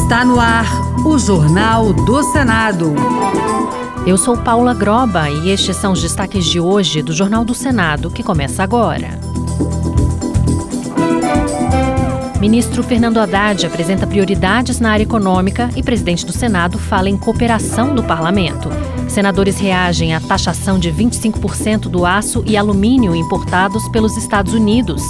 Está no ar o Jornal do Senado. Eu sou Paula Groba e estes são os destaques de hoje do Jornal do Senado, que começa agora. Ministro Fernando Haddad apresenta prioridades na área econômica e presidente do Senado fala em cooperação do parlamento. Senadores reagem à taxação de 25% do aço e alumínio importados pelos Estados Unidos.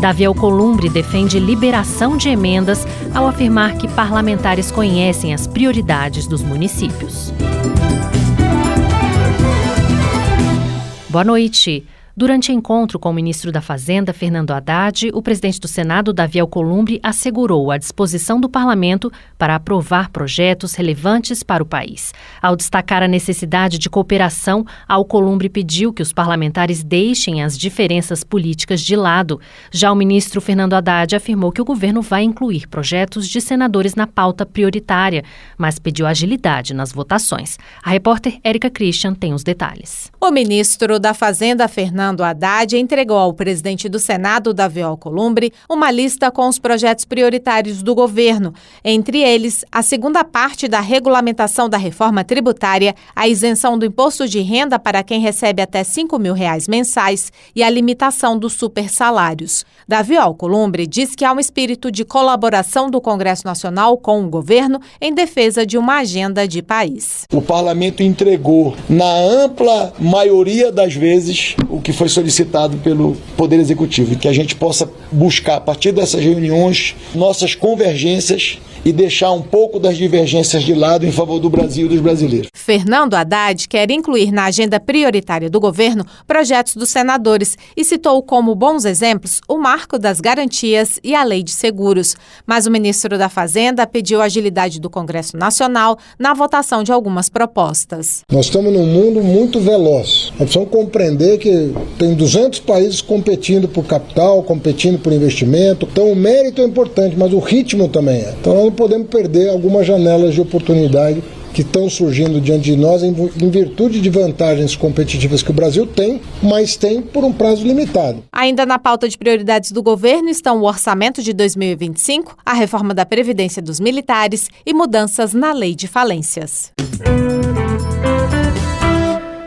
Davi Alcolumbre defende liberação de emendas ao afirmar que parlamentares conhecem as prioridades dos municípios. Boa noite. Durante encontro com o ministro da Fazenda, Fernando Haddad, o presidente do Senado, Davi Alcolumbre, assegurou a disposição do parlamento para aprovar projetos relevantes para o país. Ao destacar a necessidade de cooperação, Alcolumbre pediu que os parlamentares deixem as diferenças políticas de lado. Já o ministro Fernando Haddad afirmou que o governo vai incluir projetos de senadores na pauta prioritária, mas pediu agilidade nas votações. A repórter Érica Christian tem os detalhes. O ministro da Fazenda, Fernando Haddad, entregou ao presidente do Senado, Davi Alcolumbre, uma lista com os projetos prioritários do governo. Entre eles, a segunda parte da regulamentação da reforma tributária, a isenção do imposto de renda para quem recebe até R$ 5.000 mensais e a limitação dos supersalários. Davi Alcolumbre diz que há um espírito de colaboração do Congresso Nacional com o governo em defesa de uma agenda de país. O parlamento entregou, na ampla maioria das vezes, o que foi solicitado pelo Poder Executivo, e que a gente possa buscar, a partir dessas reuniões, nossas convergências e deixar um pouco das divergências de lado em favor do Brasil e dos brasileiros. Fernando Haddad quer incluir na agenda prioritária do governo projetos dos senadores e citou como bons exemplos o Marco das Garantias e a Lei de Seguros. Mas o ministro da Fazenda pediu agilidade do Congresso Nacional na votação de algumas propostas. Nós estamos num mundo muito veloz. Nós precisamos compreender que tem 200 países competindo por capital, competindo por investimento. Então o mérito é importante, mas o ritmo também é. Então nós não podemos perder algumas janelas de oportunidade que estão surgindo diante de nós em virtude de vantagens competitivas que o Brasil tem, mas tem por um prazo limitado. Ainda na pauta de prioridades do governo estão o orçamento de 2025, a reforma da Previdência dos militares e mudanças na Lei de Falências.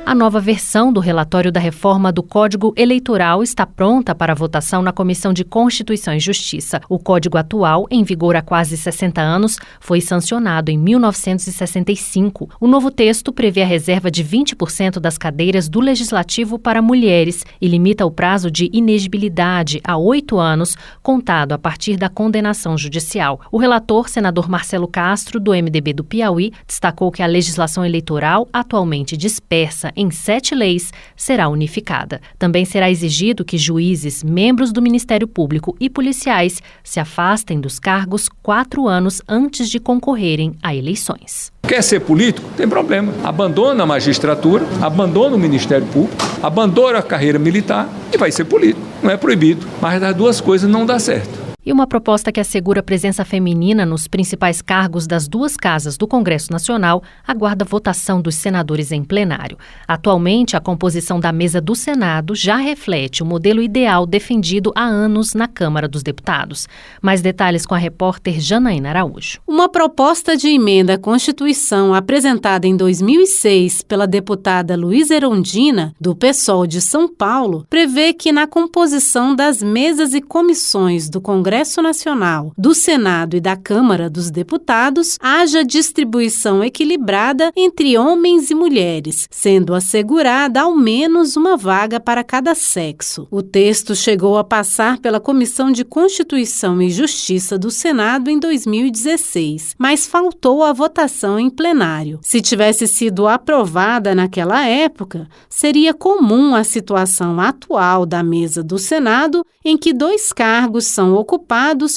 A nova versão do relatório da reforma do Código Eleitoral está pronta para votação na Comissão de Constituição e Justiça. O código atual, em vigor há quase 60 anos, foi sancionado em 1965. O novo texto prevê a reserva de 20% das cadeiras do Legislativo para mulheres e limita o prazo de inegibilidade a 8 anos, contado a partir da condenação judicial. O relator, senador Marcelo Castro, do MDB do Piauí, destacou que a legislação eleitoral, atualmente dispersa em 7 leis, será unificada. Também será exigido que juízes, membros do Ministério Público e policiais se afastem dos cargos 4 anos antes de concorrerem a eleições. Quer ser político? Tem problema. Abandona a magistratura, abandona o Ministério Público, abandona a carreira militar e vai ser político. Não é proibido, mas as duas coisas não dão certo. E uma proposta que assegura a presença feminina nos principais cargos das duas casas do Congresso Nacional aguarda votação dos senadores em plenário. Atualmente, a composição da mesa do Senado já reflete o modelo ideal defendido há anos na Câmara dos Deputados. Mais detalhes com a repórter Janaína Araújo. Uma proposta de emenda à Constituição apresentada em 2006 pela deputada Luísa Erundina, do PSOL de São Paulo, prevê que na composição das mesas e comissões do Congresso Nacional, do Senado e da Câmara dos Deputados, haja distribuição equilibrada entre homens e mulheres, sendo assegurada ao menos uma vaga para cada sexo. O texto chegou a passar pela Comissão de Constituição e Justiça do Senado em 2016, mas faltou a votação em plenário. Se tivesse sido aprovada naquela época, seria comum a situação atual da mesa do Senado, em que 2 cargos são ocupados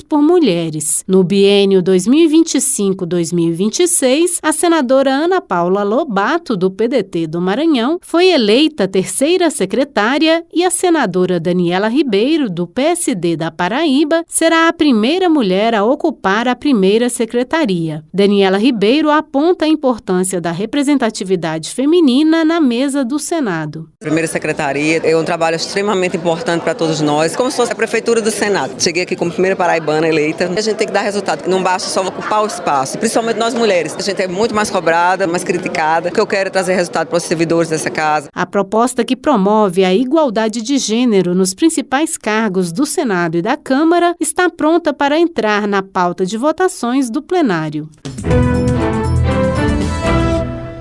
por mulheres. No biênio 2025-2026, a senadora Ana Paula Lobato, do PDT do Maranhão, foi eleita 3ª secretária e a senadora Daniela Ribeiro, do PSD da Paraíba, será a primeira mulher a ocupar a 1ª secretaria. Daniela Ribeiro aponta a importância da representatividade feminina na mesa do Senado. A 1ª secretaria é um trabalho extremamente importante para todos nós, como se fosse a prefeitura do Senado. Cheguei aqui como primeira paraibana eleita. A gente tem que dar resultado, não basta só ocupar o espaço, principalmente nós mulheres. A gente é muito mais cobrada, mais criticada. O que eu quero é trazer resultado para os servidores dessa casa. A proposta que promove a igualdade de gênero nos principais cargos do Senado e da Câmara está pronta para entrar na pauta de votações do plenário.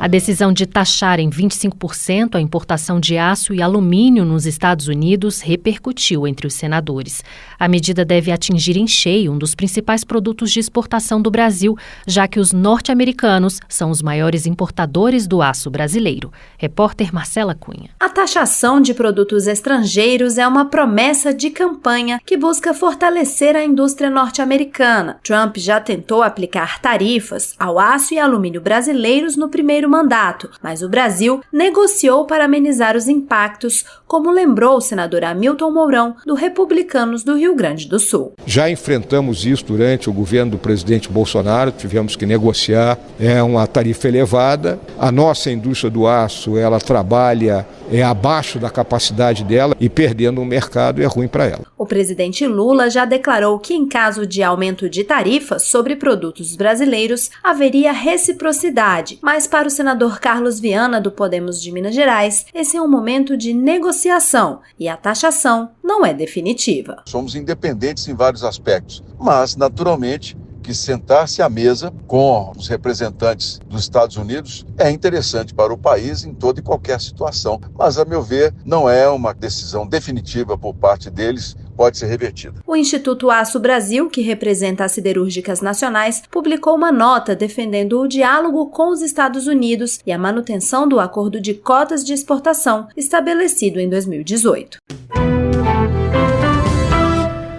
A decisão de taxar em 25% a importação de aço e alumínio nos Estados Unidos repercutiu entre os senadores. A medida deve atingir em cheio um dos principais produtos de exportação do Brasil, já que os norte-americanos são os maiores importadores do aço brasileiro. Repórter Marcela Cunha. A taxação de produtos estrangeiros é uma promessa de campanha que busca fortalecer a indústria norte-americana. Trump já tentou aplicar tarifas ao aço e alumínio brasileiros no primeiro mandato, mas o Brasil negociou para amenizar os impactos, como lembrou o senador Hamilton Mourão, do Republicanos do Rio Grande do Sul. Já enfrentamos isso durante o governo do presidente Bolsonaro, tivemos que negociar uma tarifa elevada. A nossa indústria do aço, ela trabalha abaixo da capacidade dela e perdendo o mercado é ruim para ela. O presidente Lula já declarou que, em caso de aumento de tarifas sobre produtos brasileiros, haveria reciprocidade, mas para o senador Carlos Viana, do Podemos de Minas Gerais, esse é um momento de negociação e a taxação não é definitiva. Somos independentes em vários aspectos, mas, naturalmente, que sentar-se à mesa com os representantes dos Estados Unidos é interessante para o país em toda e qualquer situação. Mas, a meu ver, não é uma decisão definitiva por parte deles, pode ser revertida. O Instituto Aço Brasil, que representa as siderúrgicas nacionais, publicou uma nota defendendo o diálogo com os Estados Unidos e a manutenção do acordo de cotas de exportação estabelecido em 2018.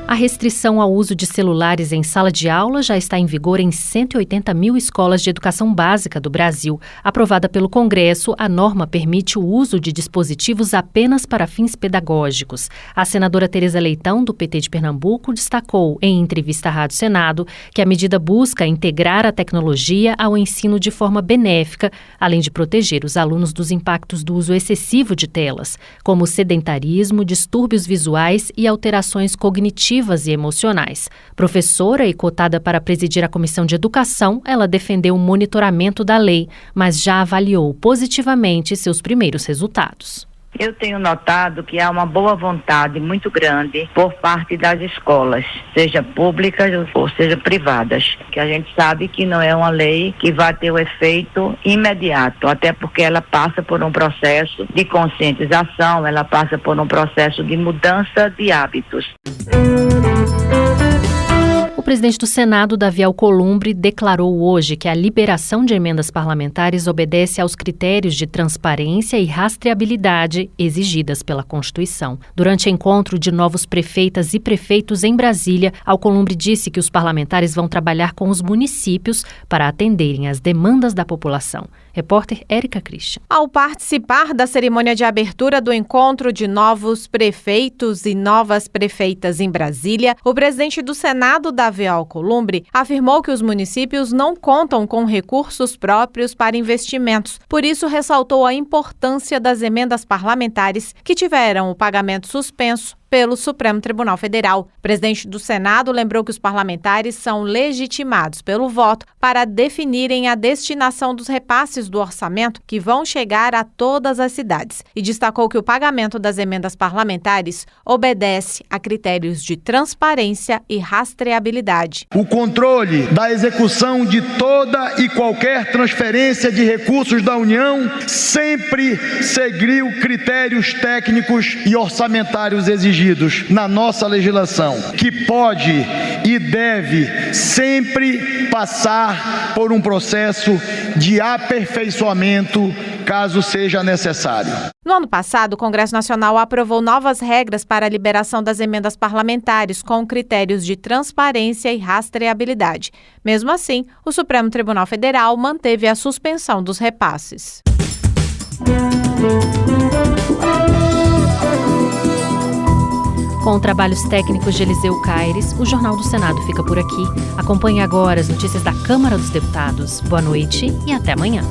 A restrição ao uso de celulares em sala de aula já está em vigor em 180 mil escolas de educação básica do Brasil. Aprovada pelo Congresso, a norma permite o uso de dispositivos apenas para fins pedagógicos. A senadora Tereza Leitão, do PT de Pernambuco, destacou, em entrevista à Rádio Senado, que a medida busca integrar a tecnologia ao ensino de forma benéfica, além de proteger os alunos dos impactos do uso excessivo de telas, como sedentarismo, distúrbios visuais e alterações cognitivas e emocionais. Professora e cotada para presidir a Comissão de Educação, ela defendeu o monitoramento da lei, mas já avaliou positivamente seus primeiros resultados. Eu tenho notado que há uma boa vontade muito grande por parte das escolas, seja públicas ou seja privadas, que a gente sabe que não é uma lei que vai ter o efeito imediato, até porque ela passa por um processo de conscientização, ela passa por um processo de mudança de hábitos. O presidente do Senado, Davi Alcolumbre, declarou hoje que a liberação de emendas parlamentares obedece aos critérios de transparência e rastreabilidade exigidas pela Constituição. Durante encontro de novos prefeitas e prefeitos em Brasília, Alcolumbre disse que os parlamentares vão trabalhar com os municípios para atenderem às demandas da população. Repórter Érica Christian. Ao participar da cerimônia de abertura do encontro de novos prefeitos e novas prefeitas em Brasília, o presidente do Senado, Davi Alcolumbre, afirmou que os municípios não contam com recursos próprios para investimentos. Por isso, ressaltou a importância das emendas parlamentares que tiveram o pagamento suspenso pelo Supremo Tribunal Federal. O presidente do Senado lembrou que os parlamentares são legitimados pelo voto para definirem a destinação dos repasses do orçamento que vão chegar a todas as cidades e destacou que o pagamento das emendas parlamentares obedece a critérios de transparência e rastreabilidade. O controle da execução de toda e qualquer transferência de recursos da União sempre seguiu critérios técnicos e orçamentários exigidos na nossa legislação, que pode e deve sempre passar por um processo de aperfeiçoamento, caso seja necessário. No ano passado, o Congresso Nacional aprovou novas regras para a liberação das emendas parlamentares com critérios de transparência e rastreabilidade. Mesmo assim, o Supremo Tribunal Federal manteve a suspensão dos repasses. Com trabalhos técnicos de Eliseu Caires, o Jornal do Senado fica por aqui. Acompanhe agora as notícias da Câmara dos Deputados. Boa noite e até amanhã.